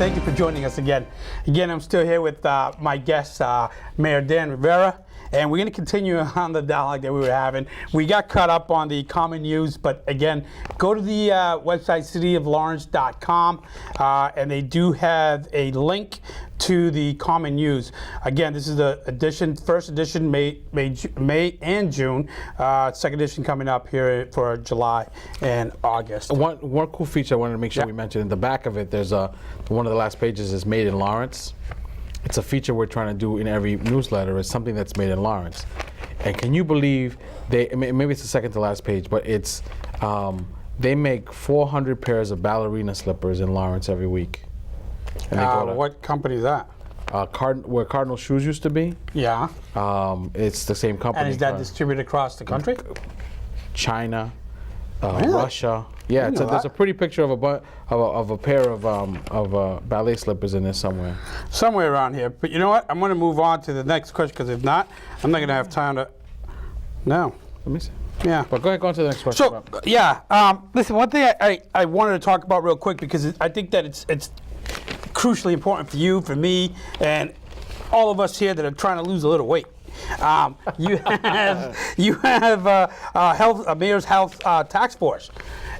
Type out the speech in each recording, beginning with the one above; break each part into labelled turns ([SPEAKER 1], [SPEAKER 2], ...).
[SPEAKER 1] Thank you for joining us again. Again, I'm still here with my guest, Mayor Dan Rivera, and we're going to continue on the dialogue that we were having. We got caught up on the common news, but again, go to the website cityoflawrence.com, and they do have a link to the common news. Again, this is the edition, first edition, May and June. Second edition coming up here for July and August.
[SPEAKER 2] One cool feature I wanted to make sure we mentioned in the back of it. There's one of the last pages is Made in Lawrence. It's a feature we're trying to do in every newsletter. It's something that's made in Lawrence. And can you believe maybe it's the second to last page, but it's they make 400 pairs of ballerina slippers in Lawrence every week. And they go to,
[SPEAKER 1] what company is that?
[SPEAKER 2] where Cardinal Shoes used to be.
[SPEAKER 1] Yeah.
[SPEAKER 2] It's the same company.
[SPEAKER 1] And is that distributed across the country?
[SPEAKER 2] China,
[SPEAKER 1] Really?
[SPEAKER 2] Russia. Yeah,
[SPEAKER 1] know
[SPEAKER 2] there's
[SPEAKER 1] that.
[SPEAKER 2] a pretty picture of a pair of ballet slippers in there somewhere.
[SPEAKER 1] Somewhere around here. But you know what? I'm going to move on to the next question, because if not, I'm not going to have time to. No.
[SPEAKER 2] Let me see.
[SPEAKER 1] Yeah.
[SPEAKER 2] But go ahead, go on to the next question.
[SPEAKER 1] So, yeah. Listen, one thing I wanted to talk about real quick, because I think that it's crucially important for you, for me, and all of us here that are trying to lose a little weight. You have a mayor's health task force,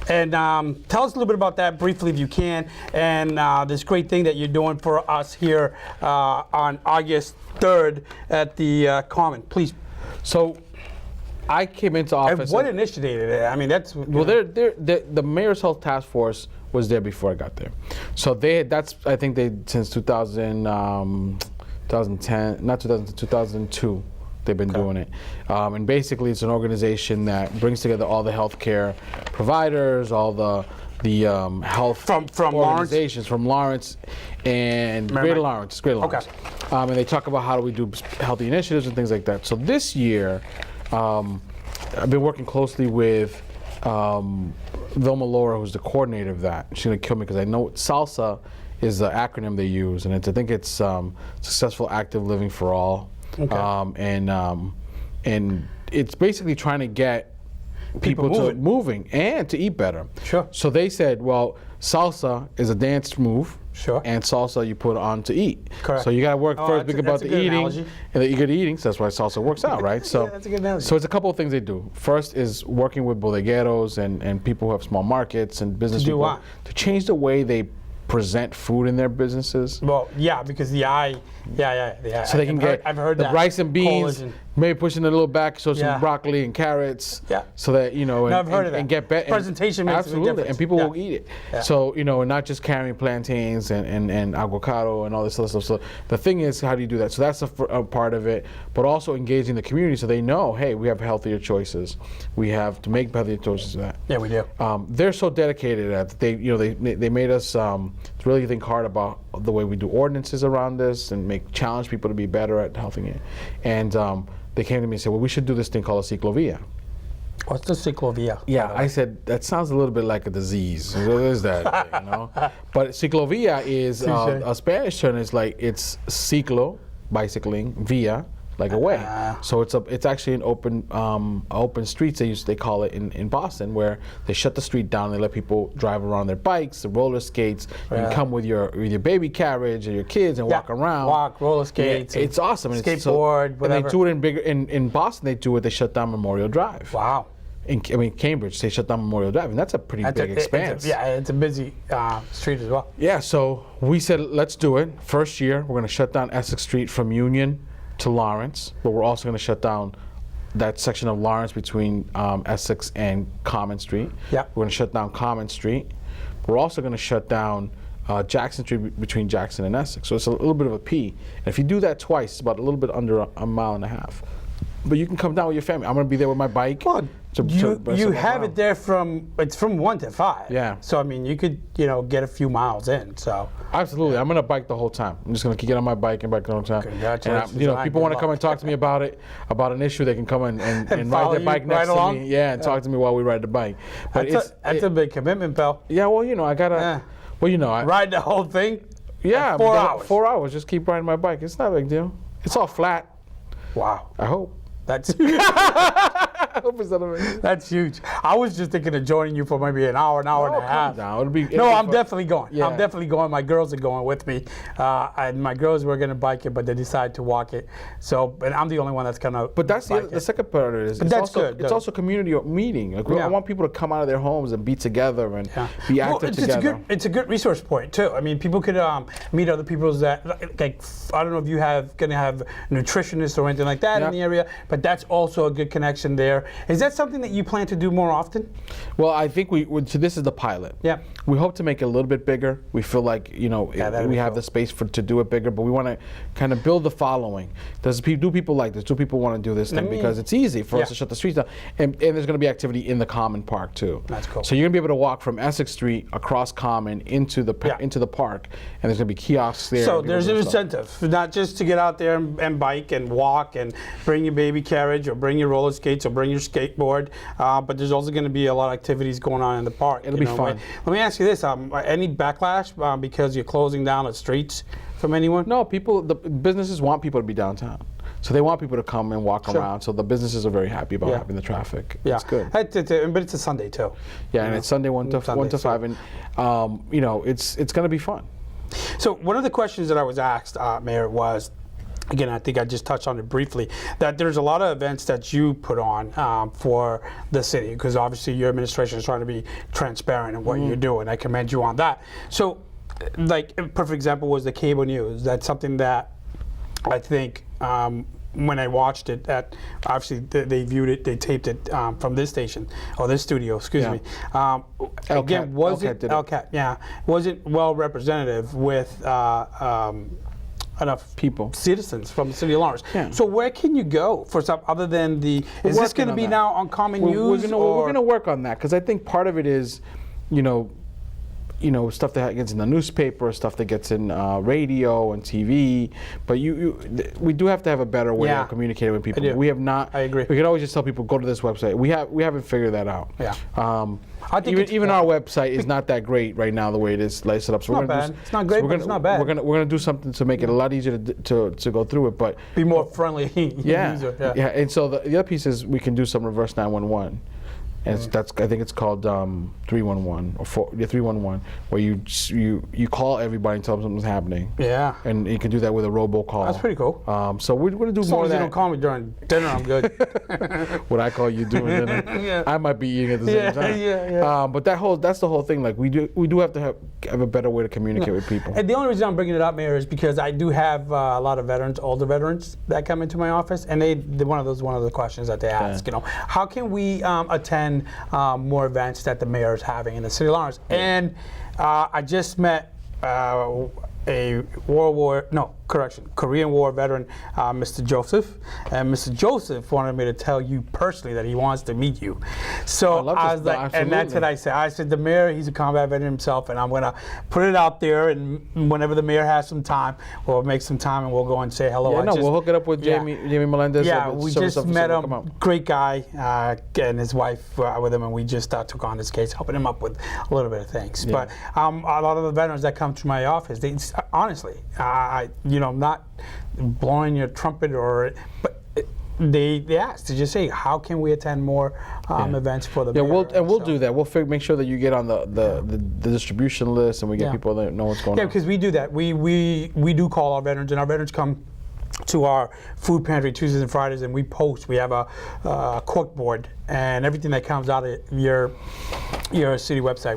[SPEAKER 1] and tell us a little bit about that briefly, if you can, and this great thing that you're doing for us here on August 3rd at the Common. Please.
[SPEAKER 2] So, I came into office.
[SPEAKER 1] And what initiated it? I mean, that's
[SPEAKER 2] well, the mayor's health task force was there before I got there. So I think they since 2010, not 2000, 2002. They've been doing it, and basically it's an organization that brings together all the healthcare providers, all the health
[SPEAKER 1] from
[SPEAKER 2] organizations from Lawrence and Greater Lawrence.
[SPEAKER 1] Okay.
[SPEAKER 2] And they talk about how do we do healthy initiatives and things like that. So this year, I've been working closely with Vilma Laura, who's the coordinator of that. She's gonna kill me because I know SALSA is the acronym they use, and I think it's Successful Active Living for All. Okay. And it's basically trying to get people to moving and to eat better.
[SPEAKER 1] Sure.
[SPEAKER 2] So they said, well, salsa is a dance move.
[SPEAKER 1] Sure.
[SPEAKER 2] And salsa you put on to eat.
[SPEAKER 1] Correct.
[SPEAKER 2] So you got to work first, think about the eating,
[SPEAKER 1] analogy.
[SPEAKER 2] and the good eating. So that's why salsa works out, right? So
[SPEAKER 1] yeah, that's a good analogy.
[SPEAKER 2] So it's a couple of things they do. First is working with bodegueros and people who have small markets and business people
[SPEAKER 1] what?
[SPEAKER 2] to change the way they present food in their businesses.
[SPEAKER 1] Well, yeah, because the eye, yeah.
[SPEAKER 2] So they can
[SPEAKER 1] I've heard
[SPEAKER 2] the
[SPEAKER 1] that.
[SPEAKER 2] rice and beans,
[SPEAKER 1] Coalition.
[SPEAKER 2] maybe pushing it a little back, so
[SPEAKER 1] Yeah.
[SPEAKER 2] some broccoli and carrots.
[SPEAKER 1] Yeah.
[SPEAKER 2] So that
[SPEAKER 1] I've heard of that.
[SPEAKER 2] and get better.
[SPEAKER 1] Presentation makes a big
[SPEAKER 2] absolutely,
[SPEAKER 1] difference.
[SPEAKER 2] and people
[SPEAKER 1] Yeah.
[SPEAKER 2] will eat it.
[SPEAKER 1] Yeah.
[SPEAKER 2] So and not just carrying plantains and avocado and all this other stuff. So the thing is, how do you do that? So that's a part of it, but also engaging the community so they know, hey, we have healthier choices. We have to make healthier choices. That.
[SPEAKER 1] Yeah, we do.
[SPEAKER 2] They're so dedicated at they made us really think hard about the way we do ordinances around this and challenge people to be better at helping it. And they came to me and said, well, we should do this thing called a ciclovia.
[SPEAKER 1] What's the ciclovia?
[SPEAKER 2] Yeah, I said, that sounds a little bit like a disease. What is that, But ciclovia is, a Spanish term is like, it's ciclo, bicycling, via, like a way. So it's actually an open streets, they call it in Boston, where they shut the street down, they let people drive around their bikes, the roller skates, you can come with your baby carriage or your kids and walk around.
[SPEAKER 1] Walk, roller skates.
[SPEAKER 2] Yeah, it's awesome.
[SPEAKER 1] Skateboard, whatever.
[SPEAKER 2] And they do it in Boston, they shut down Memorial Drive.
[SPEAKER 1] Wow.
[SPEAKER 2] Cambridge, they shut down Memorial Drive, and that's a pretty big expanse.
[SPEAKER 1] It's a busy street as well.
[SPEAKER 2] Yeah, so we said, let's do it. First year, we're going to shut down Essex Street from Union to Lawrence, but we're also going to shut down that section of Lawrence between Essex and Common Street.
[SPEAKER 1] Yeah.
[SPEAKER 2] We're going to shut down Common Street. We're also going to shut down Jackson Street between Jackson and Essex. So it's a little bit of a P. And if you do that twice, it's about a little bit under a mile and a half. But you can come down with your family. I'm going to be there with my bike.
[SPEAKER 1] Well, you have it there from 1 to 5.
[SPEAKER 2] Yeah.
[SPEAKER 1] So I mean, you could get a few miles in. So
[SPEAKER 2] absolutely, I'm going to bike the whole time. I'm just going to get on my bike and bike the whole time.
[SPEAKER 1] Congratulations.
[SPEAKER 2] And people want to come and talk to me about it, about an issue. They can come and ride their bike next to me. Yeah, and talk to me while we ride the bike. But
[SPEAKER 1] that's a big commitment, pal.
[SPEAKER 2] Yeah, well, I gotta.
[SPEAKER 1] Yeah.
[SPEAKER 2] Well, I
[SPEAKER 1] ride the whole thing.
[SPEAKER 2] Yeah,
[SPEAKER 1] 4 hours.
[SPEAKER 2] 4 hours. Just keep riding my bike. It's not a big deal. It's all flat.
[SPEAKER 1] Wow.
[SPEAKER 2] I hope.
[SPEAKER 1] That's
[SPEAKER 2] I hope it's not amazing.
[SPEAKER 1] That's huge. I was just thinking of joining you for maybe an hour and a
[SPEAKER 2] calm
[SPEAKER 1] half.
[SPEAKER 2] down. It'll be
[SPEAKER 1] No, I'm
[SPEAKER 2] fun.
[SPEAKER 1] definitely going.
[SPEAKER 2] Yeah.
[SPEAKER 1] I'm definitely going. My girls are going with me. And my girls were going to bike it, but they decided to walk it. So, and I'm the only one that's going to
[SPEAKER 2] But that's the second part of it is it's
[SPEAKER 1] that's
[SPEAKER 2] also,
[SPEAKER 1] good,
[SPEAKER 2] it's
[SPEAKER 1] though.
[SPEAKER 2] also community meeting. Like,
[SPEAKER 1] Yeah.
[SPEAKER 2] I want people to come out of their homes and be together and be
[SPEAKER 1] Well,
[SPEAKER 2] active
[SPEAKER 1] it's
[SPEAKER 2] together.
[SPEAKER 1] It's a good resource point too. I mean, people could meet other people that, like, I don't know if you gonna have nutritionists or anything like that
[SPEAKER 2] Yeah.
[SPEAKER 1] in the area, but that's also a good connection there. Is that something that you plan to do more often?
[SPEAKER 2] Well, I think so this is the pilot.
[SPEAKER 1] Yeah.
[SPEAKER 2] We hope to make it a little bit bigger. We feel like,
[SPEAKER 1] that'd
[SPEAKER 2] we
[SPEAKER 1] be
[SPEAKER 2] have
[SPEAKER 1] cool.
[SPEAKER 2] the space to do it bigger, but we want to kind of build the following. Do people like this? Do people want to do this thing? Because it's easy for us to shut the streets down. And there's going to be activity in the Common Park too.
[SPEAKER 1] That's cool.
[SPEAKER 2] So you're going to be able to walk from Essex Street across Common into the
[SPEAKER 1] Yeah.
[SPEAKER 2] into the park, and there's going to be kiosks there.
[SPEAKER 1] So
[SPEAKER 2] and people
[SPEAKER 1] there's an
[SPEAKER 2] doing stuff.
[SPEAKER 1] incentive, not just to get out there and bike and walk and bring your baby carriage or bring your roller skates or bring your skateboard, but there's also going to be a lot of activities going on in the park.
[SPEAKER 2] It'll be fun.
[SPEAKER 1] Let me ask you this: any backlash because you're closing down the streets from anyone?
[SPEAKER 2] No, the businesses want people to be downtown. So they want people to come and walk around. So the businesses are very happy about having the traffic.
[SPEAKER 1] Yeah,
[SPEAKER 2] It's good.
[SPEAKER 1] but it's a Sunday too.
[SPEAKER 2] Yeah, and it's Sunday 1 to
[SPEAKER 1] Sunday,
[SPEAKER 2] 5, and it's going to be fun.
[SPEAKER 1] So one of the questions that I was asked, Mayor, was, again, I think I just touched on it briefly, that there's a lot of events that you put on for the city, because obviously your administration is trying to be transparent in what you're doing. I commend you on that. So, like, a perfect example was the cable news. That's something that I think when I watched it, obviously they viewed it, they taped it from this station or this studio, excuse me. Again, wasn't LCAT, wasn't well representative with enough
[SPEAKER 2] People.
[SPEAKER 1] citizens from the city of Lawrence.
[SPEAKER 2] Yeah.
[SPEAKER 1] So where can you go for some other than the? Is this
[SPEAKER 2] working
[SPEAKER 1] going to
[SPEAKER 2] on
[SPEAKER 1] be
[SPEAKER 2] that.
[SPEAKER 1] now on Common News?
[SPEAKER 2] We're
[SPEAKER 1] or?
[SPEAKER 2] going to work on that because I think part of it is, stuff that gets in the newspaper, stuff that gets in radio and TV. But we do have to have a better way of communicating with people.
[SPEAKER 1] do.
[SPEAKER 2] We have not.
[SPEAKER 1] I agree.
[SPEAKER 2] We can always just tell people go to this website. We haven't figured that out.
[SPEAKER 1] Yeah.
[SPEAKER 2] I think even our website is not that great right now the way it is set up. So
[SPEAKER 1] Not bad. It's not great, but it's not bad.
[SPEAKER 2] We're gonna do something to make it a lot easier to go through it. But
[SPEAKER 1] Be more friendly. User.
[SPEAKER 2] yeah. And so the other piece is we can do some reverse 911. And I think it's called 311 or 311, where you call everybody and tell them something's happening.
[SPEAKER 1] Yeah.
[SPEAKER 2] And you can do that with a robocall.
[SPEAKER 1] That's pretty cool.
[SPEAKER 2] So we're going to do
[SPEAKER 1] As
[SPEAKER 2] more
[SPEAKER 1] long
[SPEAKER 2] of
[SPEAKER 1] as you
[SPEAKER 2] that.
[SPEAKER 1] don't call me during dinner, I'm good.
[SPEAKER 2] What I call you doing dinner.
[SPEAKER 1] Yeah.
[SPEAKER 2] I might be eating at the same time.
[SPEAKER 1] Yeah.
[SPEAKER 2] But that's the whole thing. Like we do have to have a better way to communicate with people.
[SPEAKER 1] And the only reason I'm bringing it up, Mayor, is because I do have a lot of veterans, older veterans, that come into my office, and one of the questions that they ask, how can we attend more events that the mayor is having in the city of Lawrence? And I just met a Korean War veteran, Mr. Joseph, and Mr. Joseph wanted me to tell you personally that he wants to meet you. So I was like, and that's what I said. I said the mayor, he's a combat veteran himself, and I'm gonna put it out there. And whenever the mayor has some time, we'll make some time and we'll go and say hello.
[SPEAKER 2] We'll hook it up with Jamie Melendez.
[SPEAKER 1] Yeah, we just met him. Great guy, and his wife with him, and we just took on this case, helping him up with a little bit of things.
[SPEAKER 2] Yeah.
[SPEAKER 1] But a lot of the veterans that come to my office, they honestly, not blowing your trumpet but they asked to just say, how can we attend more events for the mayor?
[SPEAKER 2] We'll do that. We'll make sure that you get on the distribution list, and we get people that know what's going on.
[SPEAKER 1] Yeah, because we do that. We do call our veterans, and our veterans come to our food pantry Tuesdays and Fridays, and we post. We have a cook board, and everything that comes out of your city website,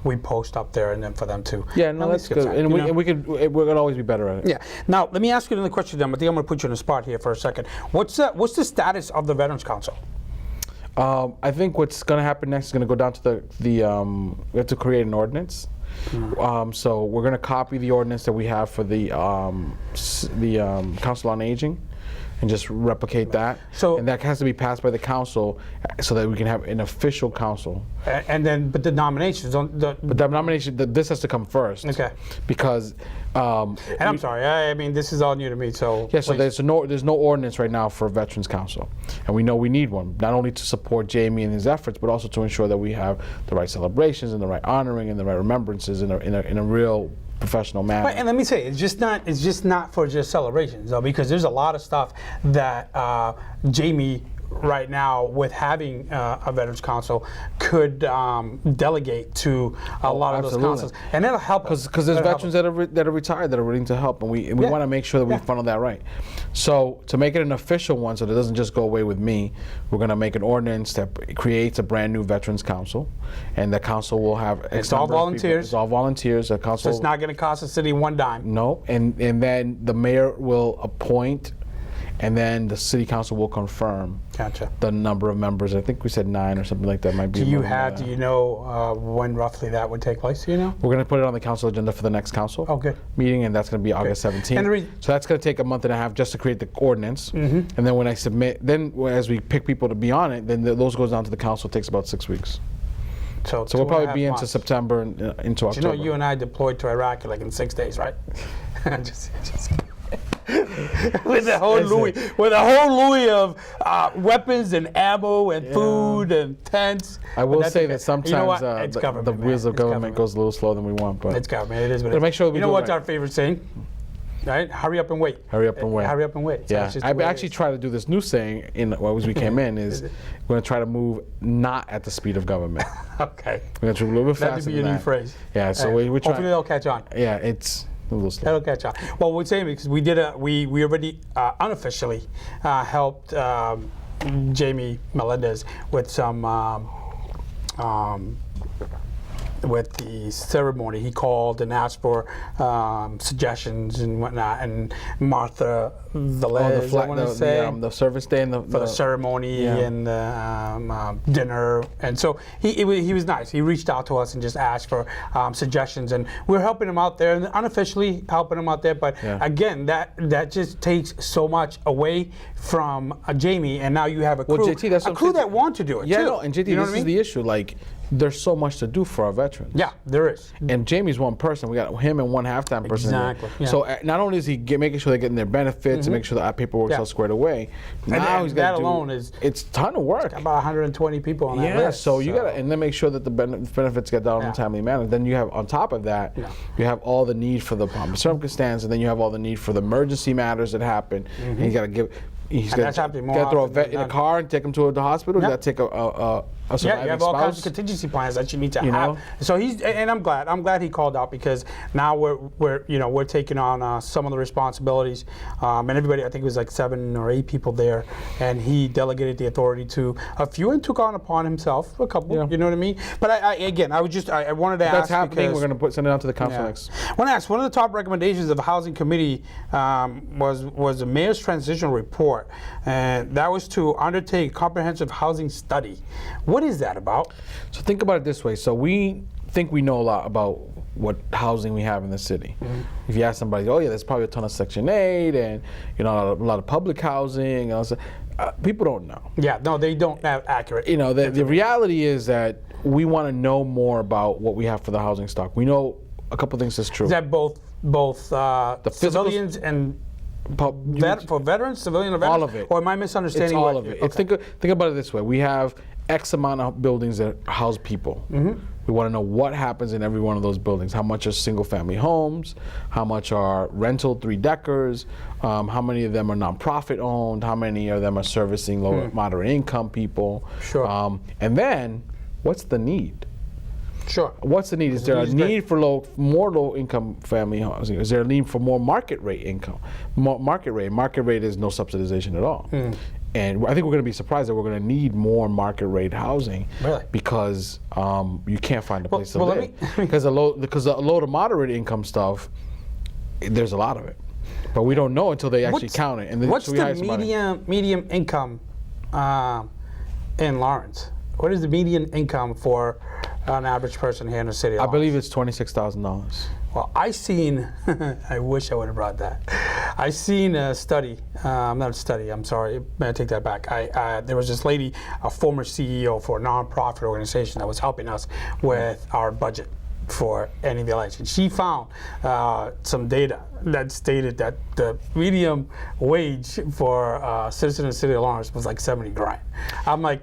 [SPEAKER 1] we post up there, and then for them to.
[SPEAKER 2] Yeah, no, that's good. And we're gonna always be better at it.
[SPEAKER 1] Yeah. Now let me ask you another question, then. I think I'm gonna put you on the spot here for a second. What's the status of the Veterans Council?
[SPEAKER 2] I think what's going to happen next is going to go down to we have to create an ordinance. So we're going to copy the ordinance that we have for the Council on Aging, and just replicate that. And that has to be passed by the council, so that we can have an official council.
[SPEAKER 1] But the nominations on the.
[SPEAKER 2] But the nomination, this has to come first.
[SPEAKER 1] Okay.
[SPEAKER 2] Because.
[SPEAKER 1] And I'm sorry. I mean, this is all new to me. So.
[SPEAKER 2] Yeah. So there's no ordinance right now for a Veterans Council, and we know we need one, not only to support Jamie and his efforts, but also to ensure that we have the right celebrations and the right honoring and the right remembrances in a real professional manner.
[SPEAKER 1] And let me say, it's just not for just celebrations, though, because there's a lot of stuff that Jamie right now with having a Veterans Council could delegate to a lot of those
[SPEAKER 2] absolutely.
[SPEAKER 1] councils, and it'll help us.
[SPEAKER 2] Because there's
[SPEAKER 1] It'll help
[SPEAKER 2] veterans that are retired that are willing to help, and we
[SPEAKER 1] Yeah.
[SPEAKER 2] want to make sure that we
[SPEAKER 1] Yeah.
[SPEAKER 2] funnel that right. So to make it an official one, so that it doesn't just go away with me, we're going to make an ordinance that creates a brand new Veterans Council, and the council will have
[SPEAKER 1] It's all volunteers.
[SPEAKER 2] It's all volunteers. The council.
[SPEAKER 1] So it's not going to cost the city one dime.
[SPEAKER 2] No, and then the mayor will appoint, and then the city council will confirm
[SPEAKER 1] Gotcha.
[SPEAKER 2] the number of members. I think we said 9 or something like that. Might be.
[SPEAKER 1] Do you
[SPEAKER 2] more than
[SPEAKER 1] have?
[SPEAKER 2] that.
[SPEAKER 1] Do you know when roughly that would take place? Do you know?
[SPEAKER 2] We're going to put it on the council agenda for the next council
[SPEAKER 1] Oh, good.
[SPEAKER 2] meeting, and that's going to be August 17th.
[SPEAKER 1] And the re-
[SPEAKER 2] So that's going to take a month and a half just to create the ordinance. And then when I submit, then as we pick people to be on it, then those goes down to the council. It takes about 6 weeks.
[SPEAKER 1] So
[SPEAKER 2] So we'll probably
[SPEAKER 1] 2.5
[SPEAKER 2] be into
[SPEAKER 1] months.
[SPEAKER 2] September and into
[SPEAKER 1] You
[SPEAKER 2] October.
[SPEAKER 1] know, you and I deployed to Iraq like in 6 days, right? just with the whole Louis of weapons and ammo and food and tents.
[SPEAKER 2] I will
[SPEAKER 1] But
[SPEAKER 2] say
[SPEAKER 1] that's
[SPEAKER 2] that
[SPEAKER 1] okay. You know
[SPEAKER 2] sometimes
[SPEAKER 1] what? It's
[SPEAKER 2] the
[SPEAKER 1] government,
[SPEAKER 2] wheels
[SPEAKER 1] man.
[SPEAKER 2] of
[SPEAKER 1] It's
[SPEAKER 2] government goes a little slower than we want, but
[SPEAKER 1] It's government. It is what it
[SPEAKER 2] But
[SPEAKER 1] is.
[SPEAKER 2] make sure we
[SPEAKER 1] you know
[SPEAKER 2] do it
[SPEAKER 1] what's
[SPEAKER 2] right.
[SPEAKER 1] our favorite saying? Right? Hurry up and wait.
[SPEAKER 2] hurry up and wait.
[SPEAKER 1] Hurry up and wait. So
[SPEAKER 2] Yeah,
[SPEAKER 1] that's just the
[SPEAKER 2] I
[SPEAKER 1] way it
[SPEAKER 2] actually
[SPEAKER 1] is.
[SPEAKER 2] tried to do this new saying as we came in is we're going to try to move not at the speed of government.
[SPEAKER 1] Okay.
[SPEAKER 2] We're going to move a little bit
[SPEAKER 1] That'd
[SPEAKER 2] faster
[SPEAKER 1] be
[SPEAKER 2] than
[SPEAKER 1] a new
[SPEAKER 2] that.
[SPEAKER 1] phrase.
[SPEAKER 2] Yeah, so
[SPEAKER 1] All right.
[SPEAKER 2] we're trying.
[SPEAKER 1] Hopefully they'll catch on.
[SPEAKER 2] Yeah, it's a little slow.
[SPEAKER 1] That'll catch on. Well, we're saying because we did we already unofficially helped Jamie Melendez with some with the ceremony. He called and asked for suggestions and whatnot. And Martha Velez, I want to say,
[SPEAKER 2] the service day and
[SPEAKER 1] for the ceremony
[SPEAKER 2] Yeah.
[SPEAKER 1] and the dinner, and so he was nice. He reached out to us and just asked for suggestions, and we're helping him out there, and unofficially helping him out there. But
[SPEAKER 2] Yeah.
[SPEAKER 1] again, that just takes so much away from Jamie, and now you have a crew,
[SPEAKER 2] JT, that's
[SPEAKER 1] a
[SPEAKER 2] what I'm
[SPEAKER 1] crew
[SPEAKER 2] saying.
[SPEAKER 1] that want to do it
[SPEAKER 2] Yeah,
[SPEAKER 1] too.
[SPEAKER 2] no, and JT,
[SPEAKER 1] you know
[SPEAKER 2] this
[SPEAKER 1] what I
[SPEAKER 2] is
[SPEAKER 1] mean?
[SPEAKER 2] the issue. Like, there's so much to do for our veterans.
[SPEAKER 1] Yeah, there is.
[SPEAKER 2] And Jamie's one person. We got him and one half-time person.
[SPEAKER 1] Exactly, yeah.
[SPEAKER 2] So not only is he making sure they're getting their benefits and making sure that our paperwork's
[SPEAKER 1] Yeah.
[SPEAKER 2] all squared away, now
[SPEAKER 1] that-
[SPEAKER 2] he's got
[SPEAKER 1] that
[SPEAKER 2] to do.
[SPEAKER 1] alone is-
[SPEAKER 2] It's a ton of work.
[SPEAKER 1] About 120 people on that
[SPEAKER 2] Yeah,
[SPEAKER 1] list.
[SPEAKER 2] so you gotta and then make sure that the benefits get done in
[SPEAKER 1] Yeah.
[SPEAKER 2] a timely manner. Then you have on top of that,
[SPEAKER 1] Yeah.
[SPEAKER 2] you have all the need for the circumstance, and then you have all the need for the emergency matters that happen. And he's got to give. He's
[SPEAKER 1] And
[SPEAKER 2] got
[SPEAKER 1] that's happening more
[SPEAKER 2] to throw a
[SPEAKER 1] often
[SPEAKER 2] vet
[SPEAKER 1] than
[SPEAKER 2] in a
[SPEAKER 1] not.
[SPEAKER 2] car and take him to the hospital.
[SPEAKER 1] Yeah.
[SPEAKER 2] You got to take a
[SPEAKER 1] Yeah,
[SPEAKER 2] surviving
[SPEAKER 1] you have all kinds of
[SPEAKER 2] spouse.
[SPEAKER 1] contingency plans that you need to
[SPEAKER 2] You
[SPEAKER 1] have.
[SPEAKER 2] know?
[SPEAKER 1] So and I'm glad he called out, because now we're taking on some of the responsibilities, and everybody, I think it was like 7 or 8 people there, and he delegated the authority to a few and took on upon himself a couple.
[SPEAKER 2] Yeah.
[SPEAKER 1] You know what I mean? But I wanted to ask.
[SPEAKER 2] That's happening.
[SPEAKER 1] because-
[SPEAKER 2] We're going to send it out to the council
[SPEAKER 1] yeah.
[SPEAKER 2] next.
[SPEAKER 1] I want to ask, one of the top recommendations of the Housing Committee was the Mayor's Transition Report, and that was to undertake a comprehensive housing study. What is that about?
[SPEAKER 2] So think about it this way. So we think we know a lot about what housing we have in the city. If you ask somebody, oh yeah, there's probably a ton of Section 8 and a lot of public housing. And people don't know.
[SPEAKER 1] Yeah, no, they don't have accurate.
[SPEAKER 2] You know, the reality is that we want to know more about what we have for the housing stock. We know a couple things that's true.
[SPEAKER 1] Is that both
[SPEAKER 2] physical-
[SPEAKER 1] civilians and for veterans, civilian or veterans?
[SPEAKER 2] All of it.
[SPEAKER 1] Or am I misunderstanding?
[SPEAKER 2] It's all
[SPEAKER 1] what-
[SPEAKER 2] of it.
[SPEAKER 1] Okay.
[SPEAKER 2] Think about it this way. We have X amount of buildings that house people. We want to know what happens in every one of those buildings. How much are single-family homes? How much are rental 3-deckers? How many of them are nonprofit owned? How many of them are servicing low, moderate income people?
[SPEAKER 1] Sure.
[SPEAKER 2] And then, what's the need?
[SPEAKER 1] Sure.
[SPEAKER 2] What's the need? Is there a
[SPEAKER 1] need is great.
[SPEAKER 2] need for more low-income family housing? Is there a need for more market rate income? Market rate is no subsidization at all. And I think we're going to be surprised that we're going to need more market rate housing,
[SPEAKER 1] Really?
[SPEAKER 2] because you can't find a place to
[SPEAKER 1] well, let
[SPEAKER 2] live. Because the low to moderate income stuff, there's a lot of it, but we don't know until they actually count it. And then,
[SPEAKER 1] What's
[SPEAKER 2] so we
[SPEAKER 1] the
[SPEAKER 2] hire somebody.
[SPEAKER 1] medium income in Lawrence? What is the median income for an average person here in the city? Of
[SPEAKER 2] I
[SPEAKER 1] Lawrence?
[SPEAKER 2] believe it's $26,000.
[SPEAKER 1] Well, I seen. I wish I would have brought that. I seen a study. Not a study. I'm sorry. I take that back. There was this lady, a former CEO for a nonprofit organization that was helping us with our budget for any of the elections. She found some data that stated that the median wage for a citizen in the city of Lawrence was like 70 grand. I'm like,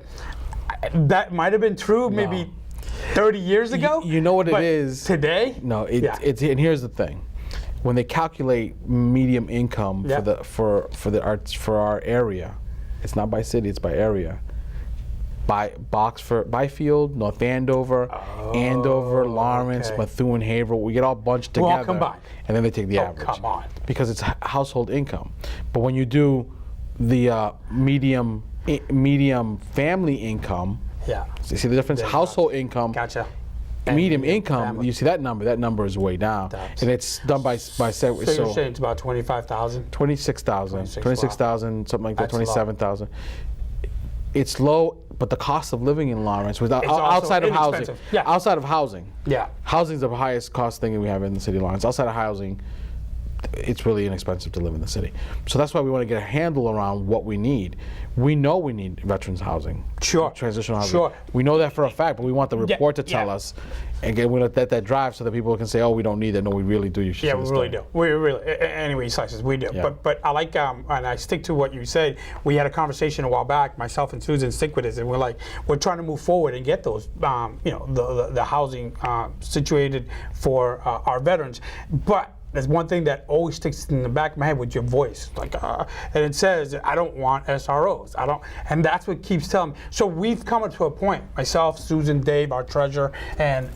[SPEAKER 1] that might have been true maybe 30 years ago.
[SPEAKER 2] You know what it
[SPEAKER 1] but
[SPEAKER 2] is?
[SPEAKER 1] today?
[SPEAKER 2] No,
[SPEAKER 1] Yeah.
[SPEAKER 2] it's and here's the thing. When they calculate medium income
[SPEAKER 1] Yeah.
[SPEAKER 2] for our area, It's not by city, it's by area. By Boxford, Byfield, North Andover, Andover, Lawrence,
[SPEAKER 1] okay.
[SPEAKER 2] Methuen, Haverhill. We get all bunched
[SPEAKER 1] We're all
[SPEAKER 2] together,
[SPEAKER 1] combined.
[SPEAKER 2] and then they take the
[SPEAKER 1] Oh,
[SPEAKER 2] average.
[SPEAKER 1] come on.
[SPEAKER 2] Because it's household income. But when you do the medium family income,
[SPEAKER 1] Yeah.
[SPEAKER 2] you see the difference?
[SPEAKER 1] Yeah,
[SPEAKER 2] Household income.
[SPEAKER 1] Gotcha.
[SPEAKER 2] Medium
[SPEAKER 1] medium
[SPEAKER 2] income,
[SPEAKER 1] family.
[SPEAKER 2] you see that number. That number is way down,
[SPEAKER 1] That's-
[SPEAKER 2] and it's done by
[SPEAKER 1] So you're saying
[SPEAKER 2] so
[SPEAKER 1] it's about 25,000?
[SPEAKER 2] 26,000, 26,000, something like that,
[SPEAKER 1] That's low.
[SPEAKER 2] 27,000. It's low, but the cost of living in Lawrence, without
[SPEAKER 1] It's also
[SPEAKER 2] outside of housing,
[SPEAKER 1] inexpensive. Yeah.
[SPEAKER 2] outside of housing,
[SPEAKER 1] Yeah.
[SPEAKER 2] housing is the highest cost thing that we have in the city of Lawrence. Outside of housing, it's really inexpensive to live in the city. So that's why we want to get a handle around what we need. We know we need veterans housing.
[SPEAKER 1] Sure.
[SPEAKER 2] Transitional housing.
[SPEAKER 1] Sure.
[SPEAKER 2] We know that for a fact, but we want the report to tell
[SPEAKER 1] yeah.
[SPEAKER 2] us. And we let that drive so that people can say, oh, we don't need that. No, we really do. You should
[SPEAKER 1] Yeah,
[SPEAKER 2] see
[SPEAKER 1] we
[SPEAKER 2] this
[SPEAKER 1] really
[SPEAKER 2] stuff.
[SPEAKER 1] do. We really, anyway, slices, we do.
[SPEAKER 2] Yeah.
[SPEAKER 1] But I like, and I stick to what you said. We had a conversation a while back, myself and Susan stick with this, and we're trying to move forward and get those, the housing situated for our veterans. But there's one thing that always sticks in the back of my head with your voice, and it says, I don't want SROs. And that's what keeps telling me. So we've come to a point, myself, Susan, Dave, our treasurer, and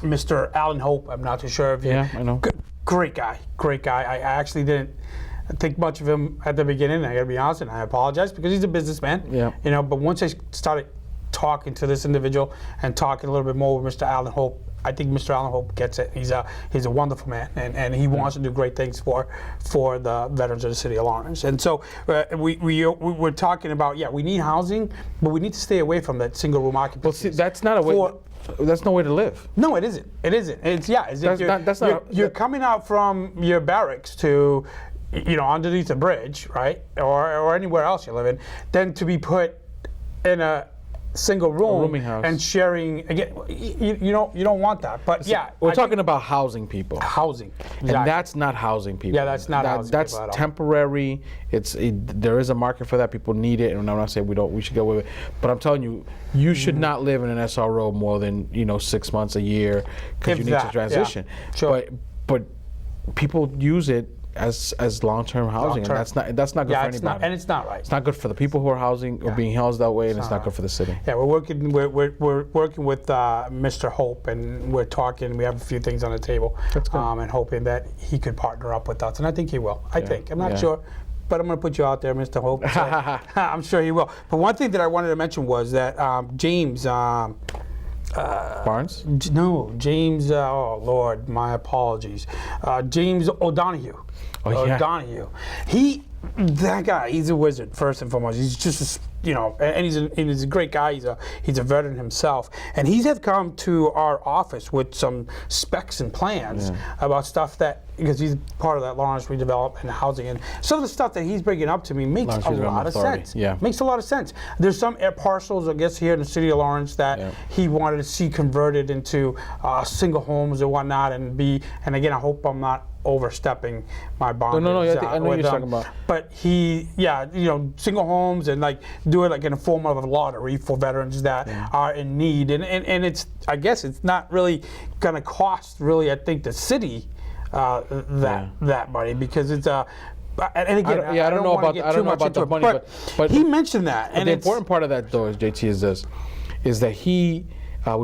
[SPEAKER 1] Mr. Alan Hope. I'm not too sure if you.
[SPEAKER 2] Yeah, I know.
[SPEAKER 1] Great guy. I actually didn't think much of him at the beginning. I got to be honest, and I apologize because he's a businessman.
[SPEAKER 2] Yeah.
[SPEAKER 1] But once I started talking to this individual and talking a little bit more with Mr. Alan Hope, I think Mr. Alan Hope gets it. He's a wonderful man, and he wants to do great things for the veterans of the city of Lawrence. And so we're talking about, we need housing, but we need to stay away from that single room occupancy.
[SPEAKER 2] Well, see, that's not a way. That's no way to live.
[SPEAKER 1] No, it isn't. It isn't. It's you're coming out from your barracks to, underneath the bridge, right, or anywhere else you live in, then to be put in a single room
[SPEAKER 2] rooming house.
[SPEAKER 1] and sharing again. You don't want that. But
[SPEAKER 2] We're talking about housing people.
[SPEAKER 1] housing,
[SPEAKER 2] And that's not housing people.
[SPEAKER 1] Yeah, that's not housing
[SPEAKER 2] That's
[SPEAKER 1] people at all.
[SPEAKER 2] temporary. There is a market for that. People need it, and I'm not saying we should go with it. But I'm telling you, you should not live in an SRO more than 6 months, a year, because
[SPEAKER 1] If
[SPEAKER 2] you need
[SPEAKER 1] that,
[SPEAKER 2] to transition.
[SPEAKER 1] yeah. Sure.
[SPEAKER 2] But people use it as long-term housing,
[SPEAKER 1] Long-term.
[SPEAKER 2] and that's not good for
[SPEAKER 1] it's
[SPEAKER 2] anybody.
[SPEAKER 1] not, and it's not right.
[SPEAKER 2] It's not good for the people who are housing or being housed that way, and it's not good for the city.
[SPEAKER 1] Yeah, we're working with Mr. Hope, and we're talking. We have a few things on the table,
[SPEAKER 2] That's good.
[SPEAKER 1] and hoping that he could partner up with us, and I think he will. I think. I'm not
[SPEAKER 2] yeah.
[SPEAKER 1] sure, but I'm going to put you out there, Mr. Hope. So, I'm sure he will. But one thing that I wanted to mention was that James.
[SPEAKER 2] Barnes?
[SPEAKER 1] James. Oh Lord, my apologies. James O'Donohue.
[SPEAKER 2] Oh, yeah.
[SPEAKER 1] O'Donohue. That guy. He's a wizard first and foremost. He's just and he's a great guy. He's a veteran himself, and he's had come to our office with some specs and plans about stuff because he's part of that Lawrence redevelopment and housing, and some of the stuff that he's bringing up to me makes
[SPEAKER 2] Lawrence
[SPEAKER 1] a
[SPEAKER 2] Redevelopment
[SPEAKER 1] lot of
[SPEAKER 2] Authority,
[SPEAKER 1] sense.
[SPEAKER 2] yeah.
[SPEAKER 1] Makes a lot of sense. There's some parcels, I guess, here in the city of Lawrence that he wanted to see converted into single homes or whatnot, and again, I hope I'm not overstepping my boundaries.
[SPEAKER 2] No, I know what you're talking about.
[SPEAKER 1] But single homes and do it like in a form of a lottery for veterans that are in need, and it's, I guess it's not really going to cost I think the city that money, because it's and again,
[SPEAKER 2] I don't know
[SPEAKER 1] wanna get too much into
[SPEAKER 2] the
[SPEAKER 1] it,
[SPEAKER 2] money, but
[SPEAKER 1] he mentioned that, and
[SPEAKER 2] the
[SPEAKER 1] it's
[SPEAKER 2] important part of that, though, JT, is that we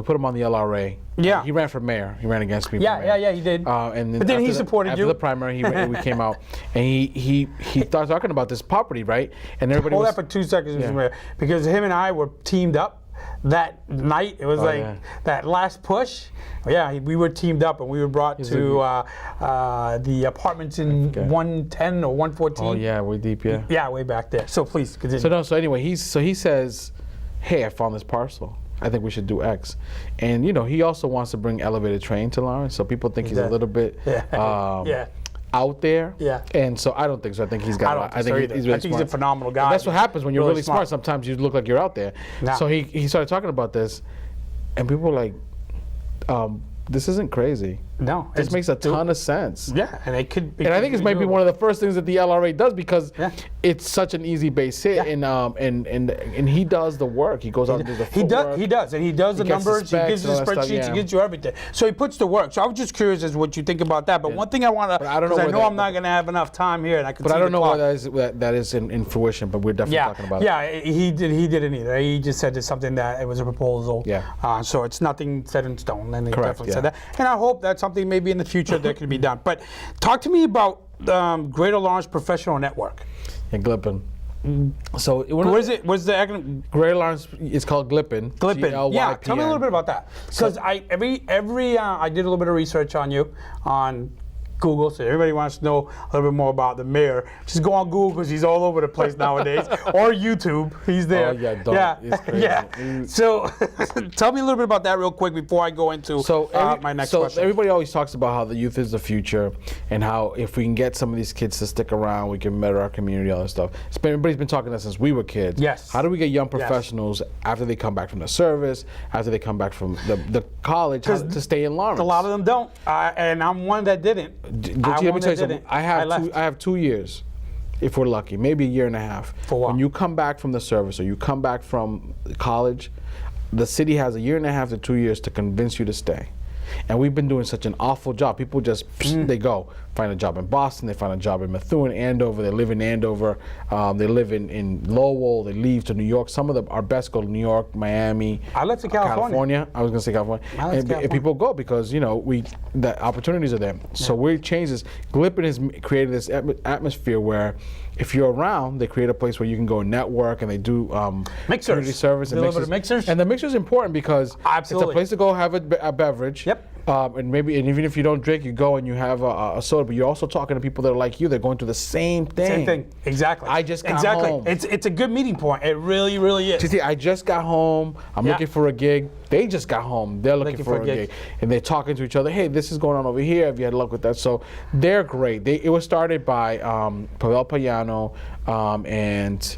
[SPEAKER 2] put him on the LRA.
[SPEAKER 1] Yeah.
[SPEAKER 2] He ran for mayor. He ran against me. for mayor.
[SPEAKER 1] yeah, he did.
[SPEAKER 2] And
[SPEAKER 1] But then he
[SPEAKER 2] after
[SPEAKER 1] supported
[SPEAKER 2] after
[SPEAKER 1] you.
[SPEAKER 2] the primary, we came out, and he started talking about this property, right? And everybody
[SPEAKER 1] Hold
[SPEAKER 2] was
[SPEAKER 1] that for 2 seconds, Mr.
[SPEAKER 2] Yeah.
[SPEAKER 1] Mayor, because him and I were teamed up that night. It was
[SPEAKER 2] yeah.
[SPEAKER 1] that last push. Yeah, we were teamed up, and we were brought to the apartments in 110 or 114.
[SPEAKER 2] Oh yeah, way deep, yeah.
[SPEAKER 1] Yeah, way back there. So please continue.
[SPEAKER 2] So anyway, he says, hey, I found this parcel. I think we should do X. And he also wants to bring elevated train to Lawrence, so people think he's a little bit out there.
[SPEAKER 1] Yeah.
[SPEAKER 2] And so I don't think so. I think he's got.
[SPEAKER 1] I don't think so either.
[SPEAKER 2] he's really
[SPEAKER 1] I think he's
[SPEAKER 2] smart.
[SPEAKER 1] a phenomenal guy.
[SPEAKER 2] And that's what happens when you're
[SPEAKER 1] Really
[SPEAKER 2] really smart.
[SPEAKER 1] smart.
[SPEAKER 2] Sometimes you look like you're out there.
[SPEAKER 1] Nah.
[SPEAKER 2] So he started talking about this, and people were like, "This isn't crazy.
[SPEAKER 1] No,
[SPEAKER 2] This makes a ton of sense.
[SPEAKER 1] Yeah, and it could.
[SPEAKER 2] And I think it's maybe one of the first things that the LRA does because
[SPEAKER 1] Yeah.
[SPEAKER 2] it's such an easy base hit,
[SPEAKER 1] Yeah.
[SPEAKER 2] and he does the work. He goes out and does the
[SPEAKER 1] He
[SPEAKER 2] footwork.
[SPEAKER 1] does, and he does the
[SPEAKER 2] gets the
[SPEAKER 1] numbers. He
[SPEAKER 2] specs
[SPEAKER 1] gives you
[SPEAKER 2] and
[SPEAKER 1] the
[SPEAKER 2] all that stuff,
[SPEAKER 1] spreadsheets.
[SPEAKER 2] yeah.
[SPEAKER 1] He gives you everything. So he puts the work. So I was just curious as what you think about that. But one thing I want to,
[SPEAKER 2] I don't know
[SPEAKER 1] because I
[SPEAKER 2] where
[SPEAKER 1] know
[SPEAKER 2] that-
[SPEAKER 1] I'm not going to have enough time here, and I can.
[SPEAKER 2] But
[SPEAKER 1] see
[SPEAKER 2] I don't
[SPEAKER 1] the
[SPEAKER 2] know
[SPEAKER 1] clock.
[SPEAKER 2] whether that is in fruition. But we're definitely
[SPEAKER 1] Yeah,
[SPEAKER 2] talking about it.
[SPEAKER 1] yeah, he didn't either. He just said it's something that it was a proposal.
[SPEAKER 2] Yeah.
[SPEAKER 1] So it's nothing set in stone, and he
[SPEAKER 2] Correct,
[SPEAKER 1] definitely
[SPEAKER 2] yeah.
[SPEAKER 1] said that. And I hope that's something maybe in the future that could be done. But talk to me about Greater Lawrence Professional Network.
[SPEAKER 2] In Glippin. So
[SPEAKER 1] What is it? What's the acronym?
[SPEAKER 2] Greater Lawrence is called Glippin.
[SPEAKER 1] Glippin. Yeah,
[SPEAKER 2] GLYPN.
[SPEAKER 1] tell me a little bit about that. Because I did a little bit of research on you on Google, so everybody wants to know a little bit more about the mayor. Just go on Google because he's all over the place nowadays, or YouTube. He's there.
[SPEAKER 2] Oh, yeah, don't. It's crazy.
[SPEAKER 1] yeah. So tell me a little bit about that real quick before I go into my next question.
[SPEAKER 2] Everybody always talks about how the youth is the future and how if we can get some of these kids to stick around, we can better our community, all that stuff. Everybody's been talking to us since we were kids.
[SPEAKER 1] Yes.
[SPEAKER 2] How do we get young professionals after they come back from the service, after they come back from the college, to stay in Lawrence?
[SPEAKER 1] A lot of them don't, and I'm one that didn't.
[SPEAKER 2] Let me tell you something. I have 2 years, if we're lucky, maybe a year and a half.
[SPEAKER 1] For what?
[SPEAKER 2] When you come back from the service or you come back from college, the city has a year and a half to 2 years to convince you to stay. And we've been doing such an awful job. People just, they go, find a job in Boston, they find a job in Methuen, Andover, they live in Andover, they live in Lowell, they leave to New York. Some of our best go to New York, Miami.
[SPEAKER 1] I left to California.
[SPEAKER 2] I was going to say California.
[SPEAKER 1] I left to
[SPEAKER 2] And
[SPEAKER 1] California.
[SPEAKER 2] people go because, the opportunities are there. So we change this. Glippin has created this atmosphere where if you're around, they create a place where you can go network and they do
[SPEAKER 1] Mixers.
[SPEAKER 2] community service.
[SPEAKER 1] Do a little bit of mixers.
[SPEAKER 2] And the mixer is important because
[SPEAKER 1] Absolutely.
[SPEAKER 2] it's a place to go have a beverage.
[SPEAKER 1] Yep.
[SPEAKER 2] And even if you don't drink, you go and you have a soda, but you're also talking to people that are like you. They're going through the same thing.
[SPEAKER 1] Same thing, exactly.
[SPEAKER 2] I just got home.
[SPEAKER 1] It's a good meeting point. It really, really is.
[SPEAKER 2] I just got home. I'm
[SPEAKER 1] Yeah.
[SPEAKER 2] looking for a gig. They just got home. They're looking for a gig. And they're talking to each other. Hey, this is going on over here. Have you had luck with that? So they're great. It was started by Pavel Payano and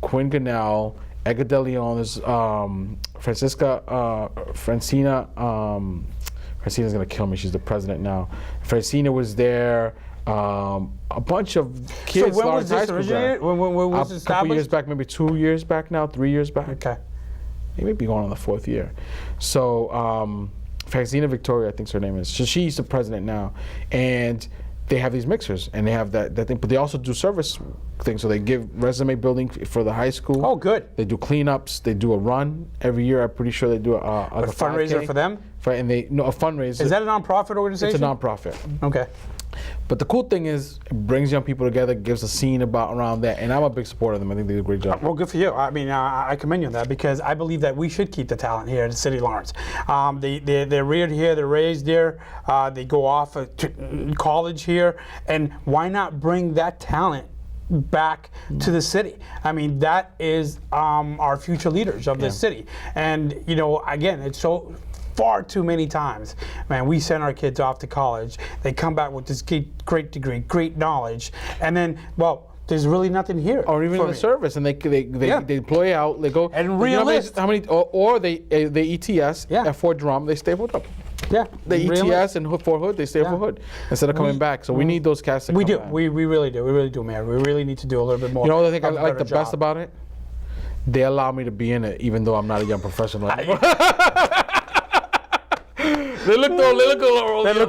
[SPEAKER 2] Quinn Gannell, Edgar De Leon, Francina. Francina's gonna kill me. She's the president now. Francina was there. A bunch of kids.
[SPEAKER 1] So when
[SPEAKER 2] Lawrence
[SPEAKER 1] was this
[SPEAKER 2] High School
[SPEAKER 1] originated?
[SPEAKER 2] grad.
[SPEAKER 1] When was it
[SPEAKER 2] A couple years
[SPEAKER 1] established?
[SPEAKER 2] back, maybe 2 years back now, 3 years back.
[SPEAKER 1] Okay.
[SPEAKER 2] They may be going on the 4th year. So Francina Victoria, I think her name is. So she's the president now, and they have these mixers, and they have that thing. But they also do service things. So they give resume building for the high school.
[SPEAKER 1] Oh, good.
[SPEAKER 2] They do cleanups. They do a run every year. I'm pretty sure they do a
[SPEAKER 1] fundraiser
[SPEAKER 2] 5K.
[SPEAKER 1] for them?
[SPEAKER 2] A fundraiser.
[SPEAKER 1] Is that a nonprofit organization?
[SPEAKER 2] It's a nonprofit.
[SPEAKER 1] Okay.
[SPEAKER 2] But the cool thing is, it brings young people together, gives a scene around that, and I'm a big supporter of them. I think they do a great job.
[SPEAKER 1] Well, good for you. I mean, I commend you on that because I believe that we should keep the talent here at the City of Lawrence. They're reared here, they're raised here, they go off to college here, and why not bring that talent back to the city? I mean, that is our future leaders of the city. And, again, it's so far too many times, man, we send our kids off to college, they come back with this great degree, great knowledge, and then, well, there's really nothing here.
[SPEAKER 2] Or even in the service, and they deploy out, they go
[SPEAKER 1] And
[SPEAKER 2] you know
[SPEAKER 1] re-enlist.
[SPEAKER 2] how many or they ETS at Fort Drum, they stay Fort Drum.
[SPEAKER 1] Yeah.
[SPEAKER 2] They
[SPEAKER 1] Really?
[SPEAKER 2] ETS and Fort Hood, they stay Fort Hood instead of coming back. So we need those cats to
[SPEAKER 1] We
[SPEAKER 2] come
[SPEAKER 1] do.
[SPEAKER 2] back.
[SPEAKER 1] We really do. We really do, Mayor. We really need to do a little bit more.
[SPEAKER 2] You know what I think I
[SPEAKER 1] of a
[SPEAKER 2] like the
[SPEAKER 1] better
[SPEAKER 2] best
[SPEAKER 1] job.
[SPEAKER 2] about it? They allow me to be in it, even though I'm not a young professional anymore. They look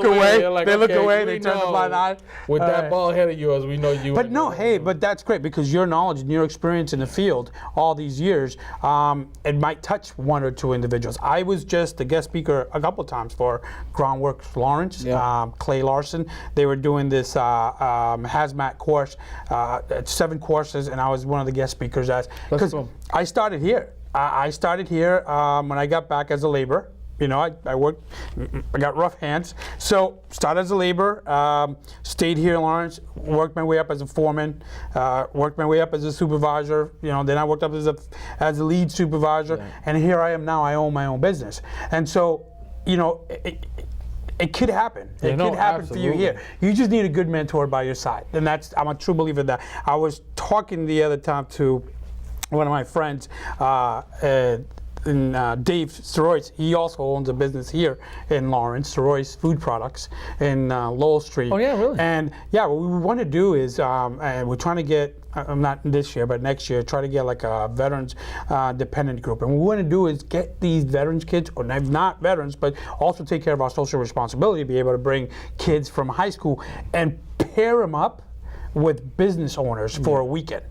[SPEAKER 2] away.
[SPEAKER 1] They're like, they look away. They turn a blind eye.
[SPEAKER 2] With that bald head of yours, we know you.
[SPEAKER 1] But no, hey, but that's great because your knowledge and your experience in the field all these years, it might touch one or two individuals. I was just a guest speaker a couple times for Groundworks Lawrence, Clay Larson. They were doing this hazmat course, 7 courses, and I was one of the guest speakers. Because I started here. I started here when I got back as a laborer. I worked, I got rough hands. So started as a laborer, stayed here in Lawrence, worked my way up as a foreman, worked my way up as a supervisor, then I worked up as a lead supervisor, and here I am now, I own my own business. And so, it could happen. It could happen for you here. You just need a good mentor by your side. And I'm a true believer in that. I was talking the other time to one of my friends, Dave Soroyce, he also owns a business here in Lawrence, Soroyce Food Products in Lowell Street.
[SPEAKER 2] Oh, yeah, really?
[SPEAKER 1] And yeah, what we want to do is, and we're trying to get, not this year, but next year, try to get like a veterans dependent group. And what we want to do is get these veterans kids, or not veterans, but also take care of our social responsibility, be able to bring kids from high school and pair them up with business owners for a weekend.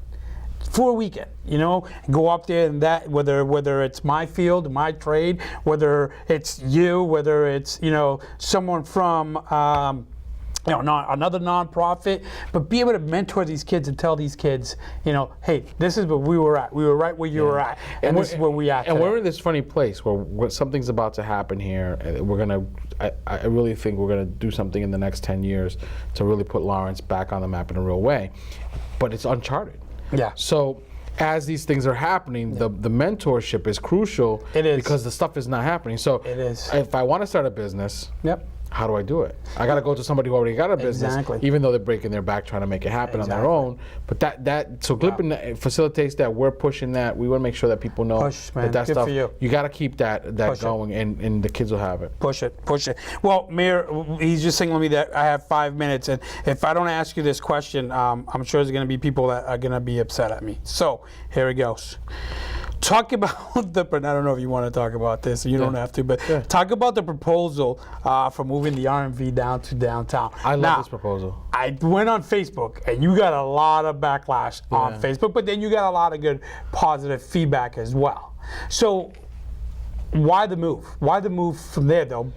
[SPEAKER 1] For a weekend, go up there and that, whether it's my field, my trade, whether it's you, whether it's someone from not another nonprofit, but be able to mentor these kids and tell these kids, hey, this is where we were at. We were right where you were at, and this is where we at.
[SPEAKER 2] And we're in this funny place where something's about to happen here. I really think we're gonna do something in the next 10 years to really put Lawrence back on the map in a real way, but it's uncharted.
[SPEAKER 1] Yeah.
[SPEAKER 2] So as these things are happening, the mentorship is crucial.
[SPEAKER 1] It is.
[SPEAKER 2] Because the stuff is not happening. So
[SPEAKER 1] it is.
[SPEAKER 2] If I want to start a business,
[SPEAKER 1] yep.
[SPEAKER 2] How do I do it? I got to go to somebody who already got a business,
[SPEAKER 1] Exactly.
[SPEAKER 2] even though they're breaking their back trying to make it happen on their
[SPEAKER 1] Exactly.
[SPEAKER 2] own. But so Glippen facilitates that. We're pushing that. We want to make sure that people know
[SPEAKER 1] Push, man.
[SPEAKER 2] that
[SPEAKER 1] Good
[SPEAKER 2] stuff.
[SPEAKER 1] for you.
[SPEAKER 2] got to keep that
[SPEAKER 1] Push
[SPEAKER 2] going, and the kids will have it.
[SPEAKER 1] Push it. Well, Mayor, he's just signaling me that I have 5 minutes, and if I don't ask you this question, I'm sure there's going to be people that are going to be upset at me. So here it goes. Talk about I don't know if you want to talk about this, you don't have to, but talk about the proposal for moving the RMV down to downtown.
[SPEAKER 2] I love this proposal.
[SPEAKER 1] I went on Facebook, and you got a lot of backlash on Facebook, but then you got a lot of good positive feedback as well. So why the move? Why the move from there, though?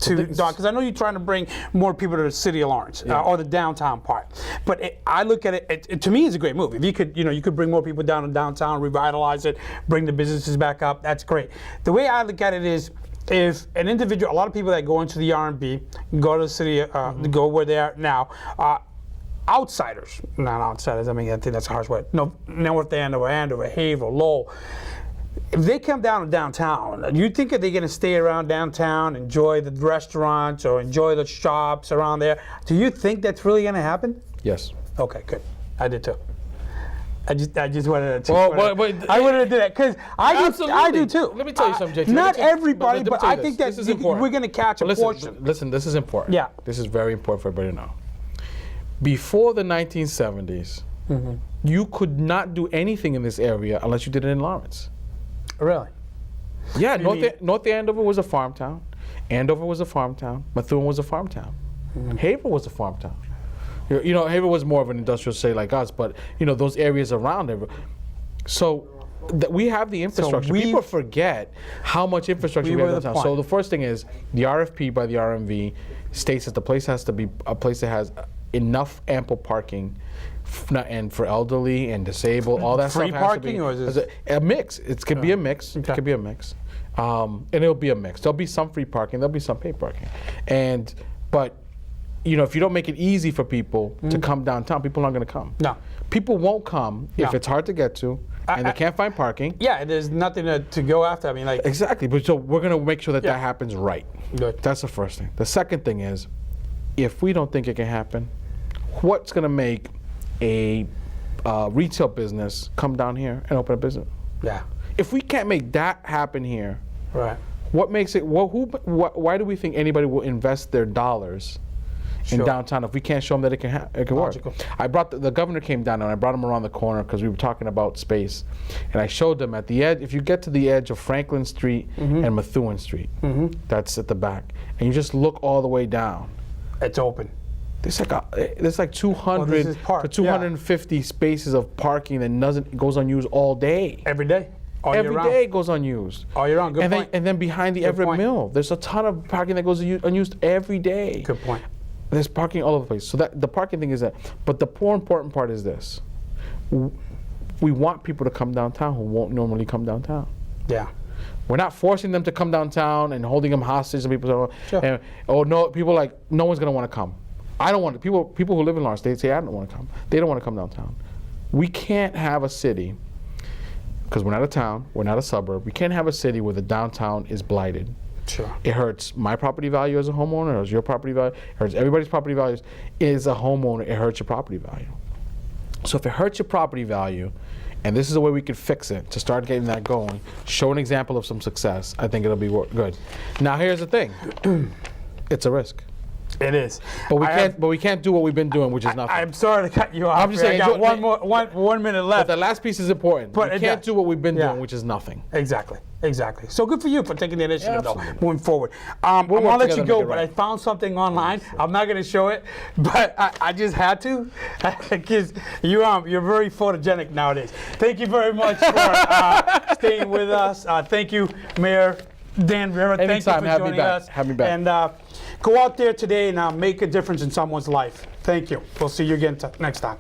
[SPEAKER 1] Because I know you're trying to bring more people to the city of Lawrence or the downtown part, but I look at it. To me, it's a great move. If you could, you could bring more people down to downtown, revitalize it, bring the businesses back up. That's great. The way I look at it is, if an individual, a lot of people that go into the R&B, go to the city, go where they are now. Outsiders, not outsiders. I mean, I think that's a harsh word. No, North Andover, Haverhill, Lowell. If they come down to downtown, you think that they're going to stay around downtown, enjoy the restaurants or enjoy the shops around there? Do you think that's really going to happen?
[SPEAKER 2] Yes.
[SPEAKER 1] Okay, good. I did too. I just wanted to.
[SPEAKER 2] Well,
[SPEAKER 1] I wanted to do that because I do too.
[SPEAKER 2] Let me tell you something, JT.
[SPEAKER 1] Not everybody, but I think that
[SPEAKER 2] this is important.
[SPEAKER 1] we're going to catch a portion.
[SPEAKER 2] Listen, this is important.
[SPEAKER 1] Yeah.
[SPEAKER 2] This is very important for everybody to know. Before the 1970s, you could not do anything in this area unless you did it in Lawrence.
[SPEAKER 1] Really?
[SPEAKER 2] Yeah, North Andover was a farm town. Andover was a farm town. Methuen was a farm town. Haverhill was a farm town. Haverhill was more of an industrial city like us, but those areas around it. So we have the infrastructure. People forget how much infrastructure we have in town. So the first thing is the RFP by the RMV states that the place has to be a place that has enough ample parking. And for elderly and disabled, all that
[SPEAKER 1] free
[SPEAKER 2] stuff
[SPEAKER 1] parking,
[SPEAKER 2] has to be
[SPEAKER 1] or is it
[SPEAKER 2] a mix. It could be a mix.
[SPEAKER 1] Okay.
[SPEAKER 2] It could be a mix, and it'll be a mix. There'll be some free parking. There'll be some paid parking, but if you don't make it easy for people to come downtown, people aren't going to come.
[SPEAKER 1] No,
[SPEAKER 2] people won't come if it's hard to get to and they can't find parking.
[SPEAKER 1] Yeah, there's nothing to go after. I mean, like
[SPEAKER 2] exactly. But so we're going to make sure that that happens right.
[SPEAKER 1] Good.
[SPEAKER 2] That's the first thing. The second thing is, if we don't think it can happen, what's going to make a retail business come down here and open a business?
[SPEAKER 1] Yeah.
[SPEAKER 2] If we can't make that happen here,
[SPEAKER 1] right?
[SPEAKER 2] What makes it? Why do we think anybody will invest their dollars in downtown if we can't show them that it can work? I brought the governor came down and I brought him around the corner because we were talking about space, and I showed them at the edge. If you get to the edge of Franklin Street and Methuen Street, that's at the back, and you just look all the way down,
[SPEAKER 1] it's open.
[SPEAKER 2] There's like 200 to 250 spaces of parking that goes unused all day.
[SPEAKER 1] Every day.
[SPEAKER 2] Every day goes unused.
[SPEAKER 1] All year round. Good point.
[SPEAKER 2] And then behind the Everett Mill, there's a ton of parking that goes unused every day.
[SPEAKER 1] Good point.
[SPEAKER 2] There's parking all over the place. So the parking thing is that. But the more important part is this. We want people to come downtown who won't normally come downtown.
[SPEAKER 1] Yeah.
[SPEAKER 2] We're not forcing them to come downtown and holding them hostage. And people say, people like, no one's going to want to come. I don't want to. People who live in Lawrence, they say, I don't want to come. They don't want to come downtown. We can't have a city, because we're not a town, we're not a suburb, we can't have a city where the downtown is blighted.
[SPEAKER 1] Sure.
[SPEAKER 2] It hurts my property value as a homeowner, it hurts your property value, it hurts everybody's property values. As a homeowner, it hurts your property value. So if it hurts your property value and this is a way we could fix it to start getting that going, show an example of some success, I think it'll be good. Now here's the thing, it's a risk.
[SPEAKER 1] It is.
[SPEAKER 2] But we can't do what we've been doing, which is nothing.
[SPEAKER 1] I'm sorry to cut you off.
[SPEAKER 2] I'm just saying,
[SPEAKER 1] I got one minute
[SPEAKER 2] But
[SPEAKER 1] left.
[SPEAKER 2] the last piece is important.
[SPEAKER 1] But
[SPEAKER 2] We
[SPEAKER 1] it
[SPEAKER 2] can't
[SPEAKER 1] does.
[SPEAKER 2] do what we've been
[SPEAKER 1] Yeah.
[SPEAKER 2] doing, which is nothing.
[SPEAKER 1] Exactly. So good for you for taking the initiative, though,
[SPEAKER 2] absolutely.
[SPEAKER 1] moving forward. I'm
[SPEAKER 2] We'll
[SPEAKER 1] gonna
[SPEAKER 2] work
[SPEAKER 1] let you
[SPEAKER 2] together to
[SPEAKER 1] go,
[SPEAKER 2] make it
[SPEAKER 1] but
[SPEAKER 2] right.
[SPEAKER 1] I found something online. I'm not gonna show it, but I just had to, because you're very photogenic nowadays. Thank you very much for staying with us. Thank you, Mayor Dan Rivera. Thank you
[SPEAKER 2] Anytime.
[SPEAKER 1] for
[SPEAKER 2] Have me
[SPEAKER 1] joining
[SPEAKER 2] back.
[SPEAKER 1] us.
[SPEAKER 2] Have me back.
[SPEAKER 1] And go out there today and make a difference in someone's life. Thank you. We'll see you again next time.